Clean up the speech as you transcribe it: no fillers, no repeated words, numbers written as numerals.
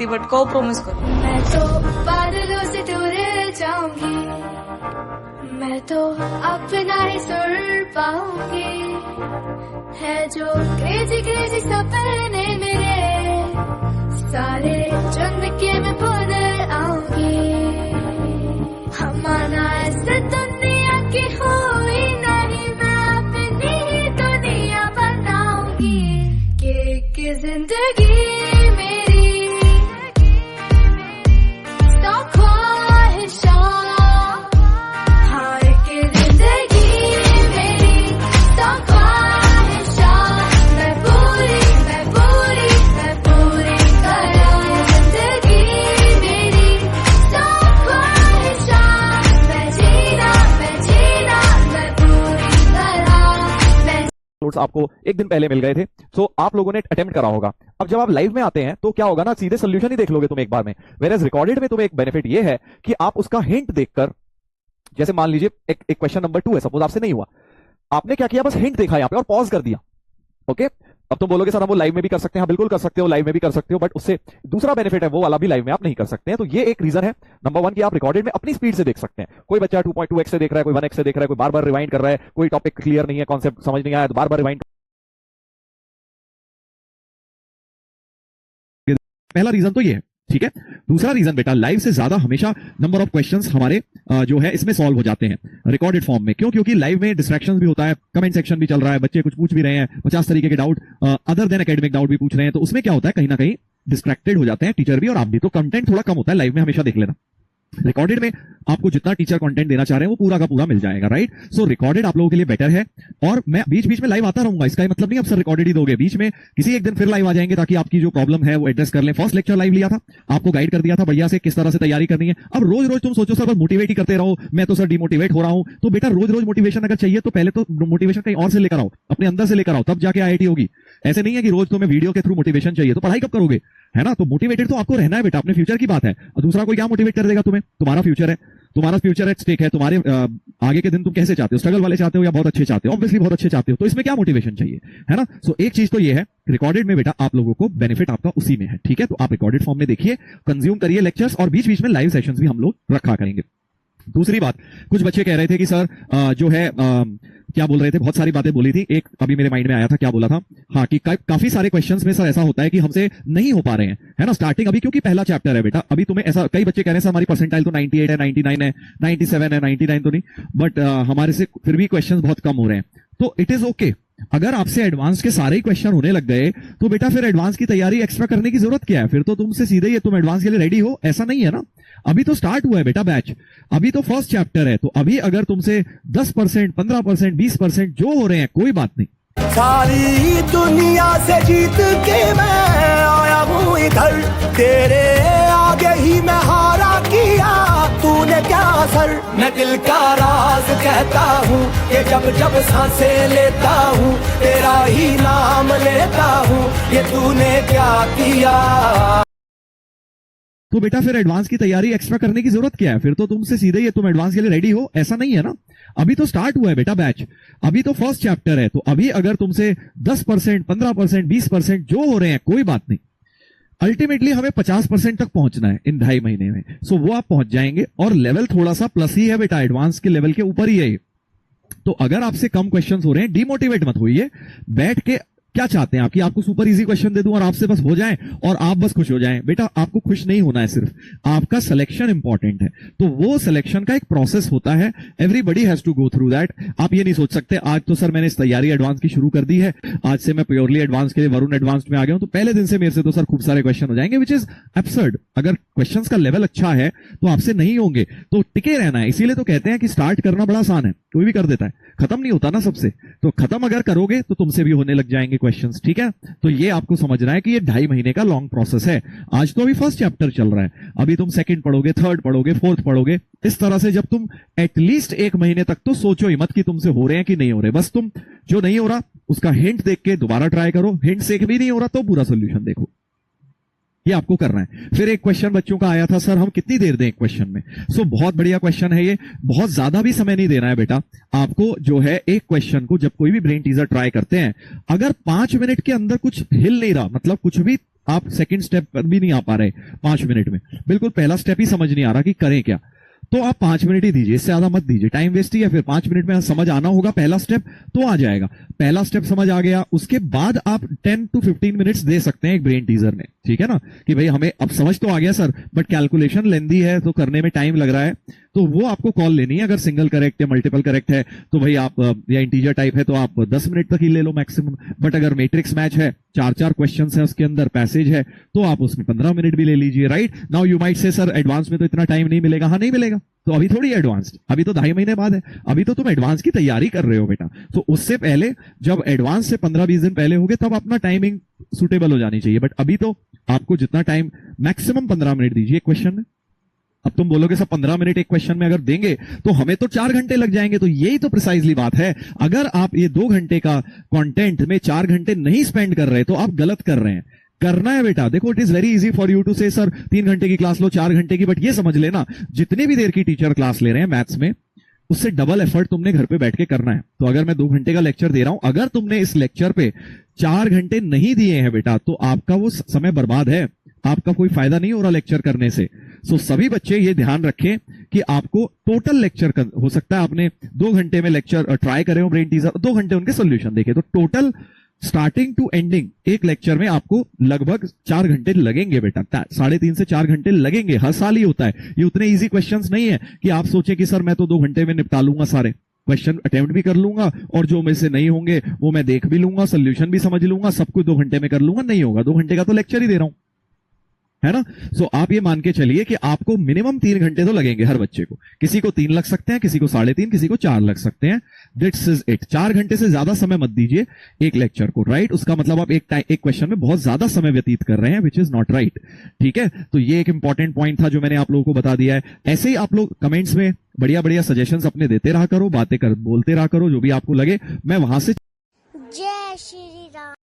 सकती, बट को प्रॉमिस करो। मैं तो बादलों से दूर जाऊंगी, मैं तो अपना ही सुर पाऊंगी, है जो क्रेजी क्रेजी सपने मेरे सारे चुन के मैं भूल आऊंगी। हमारा ऐसे दुनिया की हुई नहीं, मैं अपनी ही दुनिया बनाऊंगी। कि जिंदगी मेरी सौ ख्वाहिशां, हाँ कि जिंदगी मेरी सौ ख्वाहिशां, मैं पूरी करूं। जिंदगी मेरी सौ ख्वाहिशां, मैं जीना मैं पूरी करूं। आपको एक दिन पहले मिल गए थे, सो आप लोगों ने अटेम्प्ट करा होगा। अब जब आप लाइव में आते हैं तो क्या होगा ना, सीधे सोल्यूशन ही देख लोगे तुम एक बार में। वेरएज रिकॉर्डेड में तुम्हें एक बेनिफिट ये है कि आप उसका हिंट देखकर, जैसे मान लीजिए एक क्वेश्चन नंबर 2 है, सपोज आपसे नहीं हुआ, आपने क्या किया, बस हिंट देखा यहां पे और पॉज कर दिया। ओके, अब तुम बोलोगे सर हम वो लाइव में भी कर सकते हैं। हाँ बिल्कुल कर सकते हो, लाइव में भी कर सकते हो, बट उससे दूसरा बेनिफिट है वो वाला भी लाइव में आप नहीं कर सकते हैं। तो ये एक रीजन है नंबर 1 कि आप रिकॉर्डेड में अपनी स्पीड से देख सकते हैं। कोई बच्चा 2.2x से देख रहा है, कोई 1x से देख रहा है, कोई बार बार रिवाइंड कर रहा है, कोई टॉपिक क्लियर नहीं है, कॉन्सेप्ट समझ नहीं आया तो बार बार रिवाइंड। पहला रीजन तो ये है, ठीक है। दूसरा रीजन बेटा, लाइव से ज्यादा हमेशा नंबर ऑफ क्वेश्चंस हमारे जो है इसमें सॉल्व हो जाते हैं रिकॉर्डेड फॉर्म में। क्यों? क्योंकि लाइव में डिस्ट्रैक्शंस भी होता है, कमेंट सेक्शन भी चल रहा है, बच्चे कुछ पूछ भी रहे हैं, 50 तरीके के doubt other than academic doubt भी पूछ रहे हैं, तो उसमें क्या होता है, कहीं ना कहीं डिस्ट्रैक्टेड हो जाते हैं टीचर भी और आप भी। तो कंटेंट थोड़ा कम होता है लाइव में, हमेशा देख लेना। रिकॉर्डेड में आपको जितना टीचर कंटेंट देना चाह रहे हैं वो पूरा का पूरा मिल जाएगा, राइट। सो रिकॉर्डेड आप लोगों के लिए बेटर है। और मैं बीच बीच में लाइव आता रहूंगा, इसका मतलब नहीं अब सर रिकॉर्डेड ही दोगे, बीच में किसी एक दिन फिर लाइव आ जाएंगे ताकि आपकी जो प्रॉब्लम है वो एड्रेस कर लें। फर्स्ट लेक्चर लाइव लिया था, आपको गाइड कर दिया था बढ़िया से किस तरह से तैयारी करनी है। अब रोज रोज तुम सोचो सर बस मोटिवेट ही करते रहो, मैं तो सर डिमोटिवेट हो रहा हूं। तो बेटा रोज रोज मोटिवेशन अगर चाहिए तो पहले तो मोटिवेशन कहीं और से लेकर आओ, अपने अंदर से लेकर आओ, तब जाके आईआईटी होगी। ऐसे नहीं है कि रोज तुम्हें वीडियो के थ्रू मोटिवेशन चाहिए, तो पढ़ाई कब करोगे, है ना। तो मोटिवेटेड तो आपको रहना है बेटा, अपने फ्यूचर की बात है। और दूसरा कोई क्या मोटिवेट कर देगा तुम्हें, तुम्हारा फ्यूचर है, तुम्हारा फ्यूचर एट स्टेक है। तुम्हारे आगे के दिन तुम कैसे चाहते हो, स्ट्रगल वाले चाहते हो या बहुत अच्छे चाहते हो? ऑब्वियसली बहुत अच्छे चाहते हो, तो इसमें क्या मोटिवेशन चाहिए, है ना। सो एक चीज तो ये है, रिकॉर्डेड में बेटा आप लोगों को बेनिफिट आपका उसी में है, ठीक है। तो आप रिकॉर्डेड फॉर्म में देखिए, कंज्यूम करिए लेक्चर्स, और बीच बीच में लाइव सेशंस भी हम लोग रखा करेंगे। दूसरी बात, कुछ बच्चे कह रहे थे कि सर जो है क्या बोल रहे थे, बहुत सारी बातें बोली थी। एक अभी मेरे माइंड में आया था, क्या बोला था, हाँ कि काफी सारे क्वेश्चंस में सर ऐसा होता है कि हमसे नहीं हो पा रहे हैं, है ना, स्टार्टिंग अभी, क्योंकि पहला चैप्टर है बेटा। अभी तुम्हें ऐसा कई बच्चे कह रहे हैं सर हमारी परसेंटाइल तो 98 है, 99 है, 97 है, 99 तो नहीं, बट हमारे से फिर भी क्वेश्चंस बहुत कम हो रहे हैं। तो इट इज ओके, अगर आपसे एडवांस के सारे ही क्वेश्चन होने लग गए तो बेटा फिर एडवांस की तैयारी एक्स्ट्रा करने की जरूरत क्या है, फिर तो तुमसे सीधे ही तुम एडवांस के लिए रेडी हो, ऐसा नहीं है ना। अभी तो स्टार्ट हुआ है बेटा बैच, अभी तो फर्स्ट चैप्टर है। तो अभी अगर तुमसे 10%, 15%, 20% जो हो रहे हैं, कोई बात नहीं। सारी दुनिया से जीत के मैं आया हूँ इधर, तेरे आगे ही मैं हारा किया, तूने क्या असर। मैं दिल का राज कहता हूँ कि जब जब सांसें लेता हूँ तेरा ही नाम लेता हूँ, ये तूने क्या किया। तो बेटा फिर एडवांस की तैयारी एक्स्ट्रा करने की जरूरत क्या है, फिर तो तुमसे सीधे ही तुम एडवांस के लिए रेडी हो, ऐसा नहीं है ना। अभी तो स्टार्ट हुआ है बेटा बैच, अभी तो फर्स्ट चैप्टर है। तो अभी अगर तुमसे 10%, 15%, 20% जो हो रहे हैं, कोई बात नहीं। अल्टीमेटली हमें 50% तक पहुंचना है इन 2.5 महीने में। सो वो आप पहुंच जाएंगे, और लेवल थोड़ा सा प्लस ही है बेटा, एडवांस के लेवल के ऊपर ही है। तो अगर आपसे कम क्वेश्चंस हो रहे हैं, डिमोटिवेट मत होइए, बैठ के क्या चाहते हैं आप कि आपको सुपर इजी क्वेश्चन दे दूं और आपसे बस हो जाए और आप बस खुश हो जाएं? बेटा आपको खुश नहीं होना है, सिर्फ आपका सिलेक्शन इंपॉर्टेंट है। तो वो सिलेक्शन का एक प्रोसेस होता है, everybody has to go through that. आप ये नहीं सोच सकते आज तो सर मैंने इस तैयारी एडवांस की शुरू कर दी है, आज से मैं प्योरली एडवांस के लिए वरुण एडवांस्ड में आ गया हूं, तो पहले दिन से मेरे से तो सर खूब सारे क्वेश्चन हो जाएंगे, विच इज एब्सर्ड। अगर क्वेश्चंस का लेवल अच्छा है तो आपसे नहीं होंगे, तो टिके रहना है। इसीलिए तो कहते हैं कि स्टार्ट करना बड़ा आसान है, कोई भी कर देता है, खत्म नहीं होता ना सबसे। तो खत्म अगर करोगे तो तुमसे भी होने लग जाएंगे क्वेश्चंस, ठीक है। तो ये आपको समझना है कि ये 2.5 महीने का लॉन्ग प्रोसेस है। आज तो अभी फर्स्ट चैप्टर चल रहा है, अभी तुम सेकंड पढ़ोगे, थर्ड पढ़ोगे, फोर्थ पढ़ोगे। इस तरह से जब तुम एटलीस्ट 1 महीने तक तो सोचो ही मत कि तुमसे हो रहे हैं कि नहीं हो रहे, बस तुम जो नहीं हो रहा उसका हिंट देख के दोबारा ट्राई करो, हिंट से भी नहीं हो रहा तो पूरा सोल्यूशन देखो, ये आपको करना है। फिर एक क्वेश्चन बच्चों का आया था, सर हम कितनी देर दें एक क्वेश्चन में? सो बहुत बढ़िया क्वेश्चन है ये, बहुत ज्यादा भी समय नहीं देना है बेटा आपको। जो है एक क्वेश्चन को जब कोई भी ब्रेन टीजर ट्राई करते हैं, अगर 5 मिनट के अंदर कुछ हिल नहीं रहा, मतलब कुछ भी आप सेकंड स्टेप पर भी नहीं आ पा रहे 5 मिनट में, बिल्कुल पहला स्टेप ही समझ नहीं आ रहा कि करें क्या, तो आप 5 मिनट ही दीजिए, इससे ज्यादा मत दीजिए, टाइम वेस्ट ही है। फिर 5 मिनट में समझ आना होगा पहला स्टेप तो आ जाएगा, पहला स्टेप समझ आ गया, उसके बाद आप 10 to 15 मिनट्स दे सकते हैं एक ब्रेन टीजर में, ठीक है ना, कि भाई हमें अब समझ तो आ गया सर, बट कैलकुलेशन लेंदी है तो करने में टाइम लग रहा है, तो वो आपको कॉल लेनी है। अगर सिंगल करेक्ट या मल्टीपल करेक्ट है तो भाई आप, या इंटीजर टाइप है तो आप 10 मिनट तक ही ले लो मैक्सिमम, बट अगर मैट्रिक्स मैच है, 4 क्वेश्चन है उसके अंदर, पैसेज है, तो आप उसमें 15 मिनट भी ले लीजिए, right. Now you might say sir advance में तो इतना टाइम नहीं मिलेगा, हाँ नहीं मिलेगा, तो अभी थोड़ी एडवांस, अभी तो 2.5 महीने बाद है, अभी तो तुम एडवांस की तैयारी कर रहे हो बेटा, तो उससे पहले जब एडवांस से 15-20 दिन पहले होगे तब अपना टाइमिंग सुटेबल हो जानी चाहिए, बट अभी तो आपको जितना टाइम, मैक्सिमम 15 मिनट दीजिए क्वेश्चन में। अब तुम बोलोगे सब 15 मिनट एक क्वेश्चन में अगर देंगे तो हमें तो 4 घंटे लग जाएंगे, तो यही तो प्रिसाइजली बात है। अगर आप ये 2 घंटे का कंटेंट में 4 घंटे नहीं स्पेंड कर रहे तो आप गलत कर रहे हैं। करना है बेटा, देखो it is very easy for you to say sir 3 घंटे की क्लास लो, 4 घंटे की, बट ये समझ लेना जितनी भी देर की टीचर क्लास ले रहे हैं मैथ्स में, उससे डबल एफर्ट तुमने घर पे बैठ के करना है। तो अगर मैं 2 घंटे का लेक्चर दे रहा हूं, अगर तुमने इस लेक्चर पे 4 घंटे नहीं दिए हैं बेटा, तो आपका वो समय बर्बाद है, आपका कोई फायदा नहीं हो रहा लेक्चर करने से। सो सभी बच्चे ये ध्यान रखें कि आपको टोटल लेक्चर हो सकता है आपने 2 घंटे में लेक्चर ट्राई करे हो ब्रेन टीजर, 2 घंटे उनके सोल्यूशन देखे, तो टोटल स्टार्टिंग टू एंडिंग एक लेक्चर में आपको लगभग 4 घंटे लगेंगे बेटा, 3.5 से 4 घंटे लगेंगे, हर साल ही होता है। ये उतने इजी क्वेश्चंस नहीं है कि आप सोचें कि सर मैं तो 2 घंटे में निपटा लूंगा, सारे क्वेश्चन अटेम्प्ट भी कर लूंगा और जो में से नहीं होंगे वो मैं देख भी लूंगा, सोल्यूशन भी समझ लूंगा, सब कुछ 2 घंटे में कर लूंगा, नहीं होगा। 2 घंटे का तो लेक्चर ही दे रहा हूं, है ना। सो आप ये मान के चलिए कि आपको मिनिमम 3 घंटे तो लगेंगे हर बच्चे को, किसी को 3 लग सकते हैं, किसी को 3.5, किसी को 4 लग सकते हैं। This is it. 4 घंटे से ज्यादा समय मत दीजिए एक लेक्चर को, राइट। उसका मतलब आप एक क्वेश्चन में बहुत ज्यादा समय व्यतीत कर रहे हैं, विच इज नॉट राइट, ठीक है। तो ये एक इंपॉर्टेंट पॉइंट था जो मैंने आप लोगों को बता दिया है। ऐसे ही आप लोग कमेंट्स में बढ़िया बढ़िया सजेशंस अपने देते रहा करो, बातें बोलते रहा करो, जो भी आपको लगे मैं वहां से। जय श्री राम।